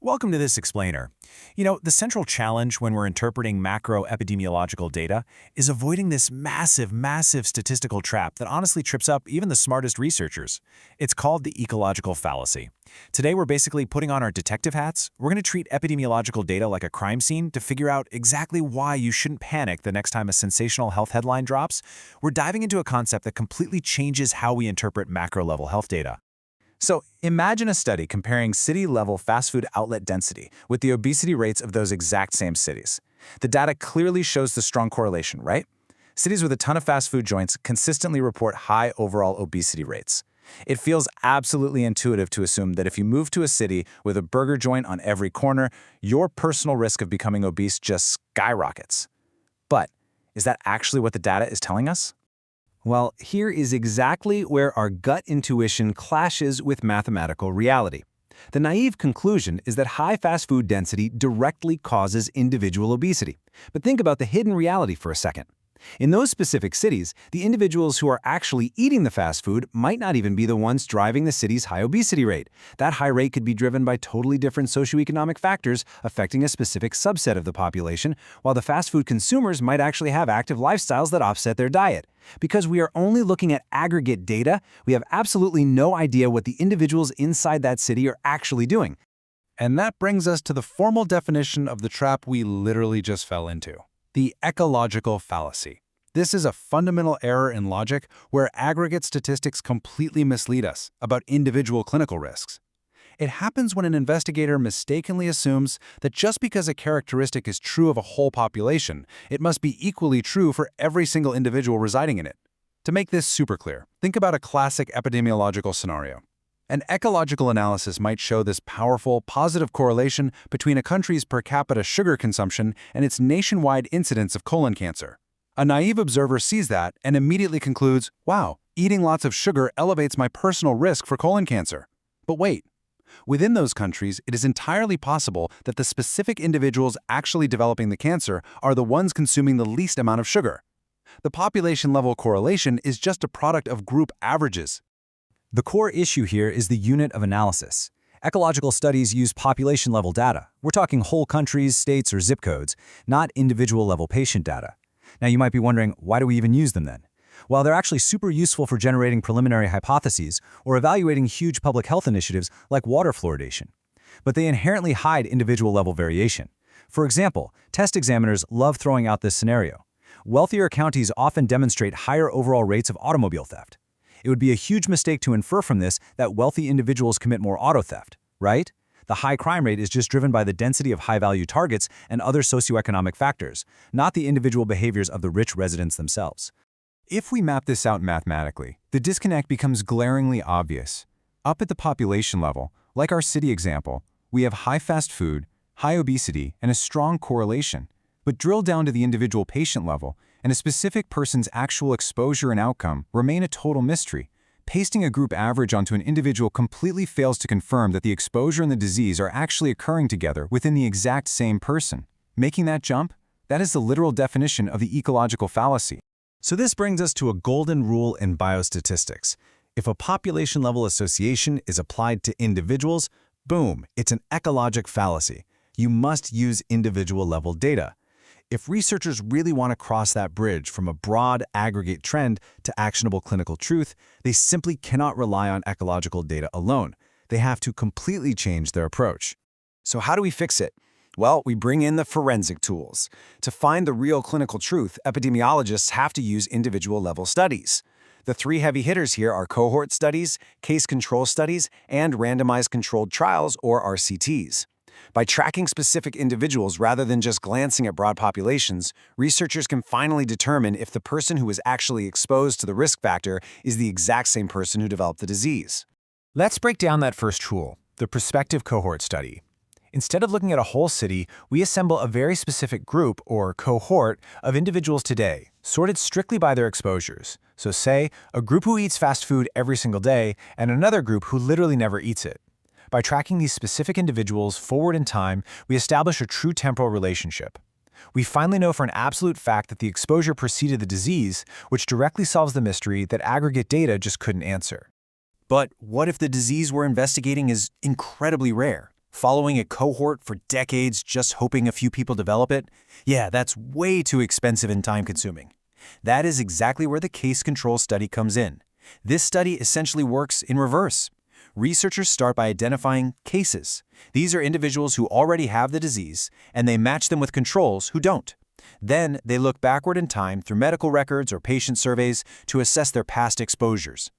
Welcome to this explainer. The central challenge when we're interpreting macro epidemiological data is avoiding this massive statistical trap that honestly trips up even the smartest researchers. It's called the ecological fallacy. Today, we're basically putting on our detective hats. We're going to treat epidemiological data like a crime scene to figure out exactly why you shouldn't panic the next time a sensational health headline drops. We're diving into a concept that completely changes how we interpret macro-level health data. So imagine a study comparing city-level fast food outlet density with the obesity rates of those exact same cities. The data clearly shows the strong correlation, right? Cities with a ton of fast food joints consistently report high overall obesity rates. It feels absolutely intuitive to assume that if you move to a city with a burger joint on every corner, your personal risk of becoming obese just skyrockets. But is that actually what the data is telling us? Well, here is exactly where our gut intuition clashes with mathematical reality. The naive conclusion is that high fast food density directly causes individual obesity. But think about the hidden reality for a second. In those specific cities, the individuals who are actually eating the fast food might not even be the ones driving the city's high obesity rate. That high rate could be driven by totally different socioeconomic factors affecting a specific subset of the population, while the fast food consumers might actually have active lifestyles that offset their diet. Because we are only looking at aggregate data, we have absolutely no idea what the individuals inside that city are actually doing. And that brings us to the formal definition of the trap we literally just fell into: the ecological fallacy. This is a fundamental error in logic where aggregate statistics completely mislead us about individual clinical risks. It happens when an investigator mistakenly assumes that just because a characteristic is true of a whole population, it must be equally true for every single individual residing in it. To make this super clear, think about a classic epidemiological scenario. An ecological analysis might show this powerful, positive correlation between a country's per capita sugar consumption and its nationwide incidence of colon cancer. A naive observer sees that and immediately concludes, wow, eating lots of sugar elevates my personal risk for colon cancer. But wait, within those countries, it is entirely possible that the specific individuals actually developing the cancer are the ones consuming the least amount of sugar. The population-level correlation is just a product of group averages. The core issue here is the unit of analysis. Ecological studies use population-level data. We're talking whole countries, states, or zip codes, not individual-level patient data. Now, you might be wondering, why do we even use them then? Well, they're actually super useful for generating preliminary hypotheses or evaluating huge public health initiatives like water fluoridation. But they inherently hide individual-level variation. For example, test examiners love throwing out this scenario. Wealthier counties often demonstrate higher overall rates of automobile theft. It would be a huge mistake to infer from this that wealthy individuals commit more auto theft, right? The high crime rate is just driven by the density of high-value targets and other socioeconomic factors, not the individual behaviors of the rich residents themselves. If we map this out mathematically, the disconnect becomes glaringly obvious. Up at the population level, like our city example, we have high fast food, high obesity, and a strong correlation. But drill down to the individual patient level, and a specific person's actual exposure and outcome remain a total mystery. Pasting a group average onto an individual completely fails to confirm that the exposure and the disease are actually occurring together within the exact same person. Making that jump? That is the literal definition of the ecological fallacy. So this brings us to a golden rule in biostatistics. If a population-level association is applied to individuals, boom, it's an ecologic fallacy. You must use individual-level data. If researchers really want to cross that bridge from a broad, aggregate trend to actionable clinical truth, they simply cannot rely on ecological data alone. They have to completely change their approach. So how do we fix it? Well, we bring in the forensic tools. To find the real clinical truth, epidemiologists have to use individual-level studies. The three heavy hitters here are cohort studies, case control studies, and randomized controlled trials, or RCTs. By tracking specific individuals rather than just glancing at broad populations, researchers can finally determine if the person who was actually exposed to the risk factor is the exact same person who developed the disease. Let's break down that first tool, the prospective cohort study. Instead of looking at a whole city, we assemble a very specific group, or cohort, of individuals today, sorted strictly by their exposures. So say, a group who eats fast food every single day, and another group who literally never eats it. By tracking these specific individuals forward in time, we establish a true temporal relationship. We finally know for an absolute fact that the exposure preceded the disease, which directly solves the mystery that aggregate data just couldn't answer. But what if the disease we're investigating is incredibly rare? Following a cohort for decades just hoping a few people develop it? Yeah, that's way too expensive and time-consuming. That is exactly where the case control study comes in. This study essentially works in reverse. Researchers start by identifying cases. These are individuals who already have the disease, and they match them with controls who don't. Then they look backward in time through medical records or patient surveys to assess their past exposures.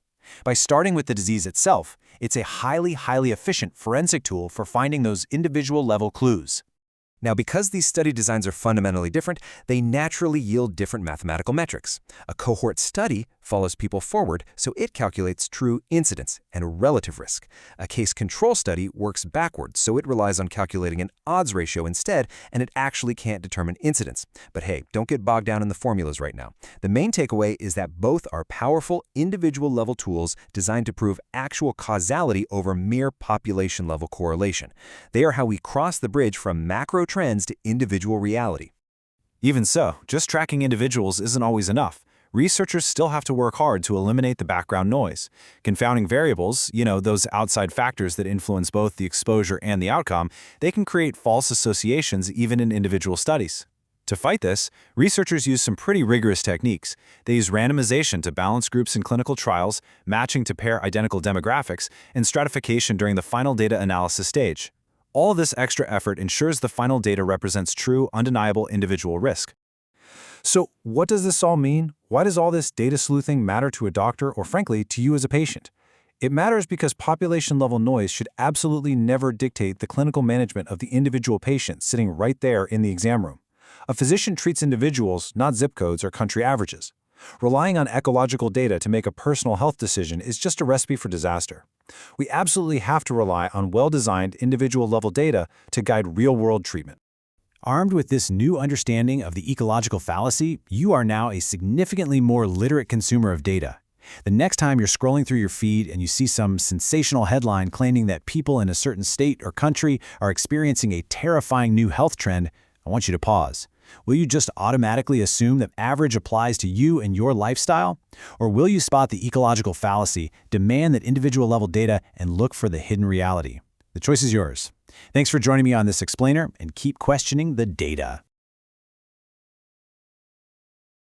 By starting with the disease itself, it's a highly efficient forensic tool for finding those individual-level clues. Now, because these study designs are fundamentally different, they naturally yield different mathematical metrics. A cohort study follows people forward, so it calculates true incidence and relative risk. A case control study works backwards, so it relies on calculating an odds ratio instead, and it actually can't determine incidence. But hey, don't get bogged down in the formulas right now. The main takeaway is that both are powerful individual-level tools designed to prove actual causality over mere population-level correlation. They are how we cross the bridge from macro trends to individual reality. Even so, just tracking individuals isn't always enough. Researchers still have to work hard to eliminate the background noise. Confounding variables, those outside factors that influence both the exposure and the outcome, they can create false associations even in individual studies. To fight this, researchers use some pretty rigorous techniques. They use randomization to balance groups in clinical trials, matching to pair identical demographics, and stratification during the final data analysis stage. All this extra effort ensures the final data represents true, undeniable individual risk. So, what does this all mean? Why does all this data sleuthing matter to a doctor or, frankly, to you as a patient? It matters because population-level noise should absolutely never dictate the clinical management of the individual patient sitting right there in the exam room. A physician treats individuals, not zip codes or country averages. Relying on ecological data to make a personal health decision is just a recipe for disaster. We absolutely have to rely on well-designed individual-level data to guide real-world treatment. Armed with this new understanding of the ecological fallacy, you are now a significantly more literate consumer of data. The next time you're scrolling through your feed and you see some sensational headline claiming that people in a certain state or country are experiencing a terrifying new health trend, I want you to pause. Will you just automatically assume that average applies to you and your lifestyle? Or will you spot the ecological fallacy, demand that individual-level data, and look for the hidden reality? The choice is yours. Thanks for joining me on this explainer, and keep questioning the data.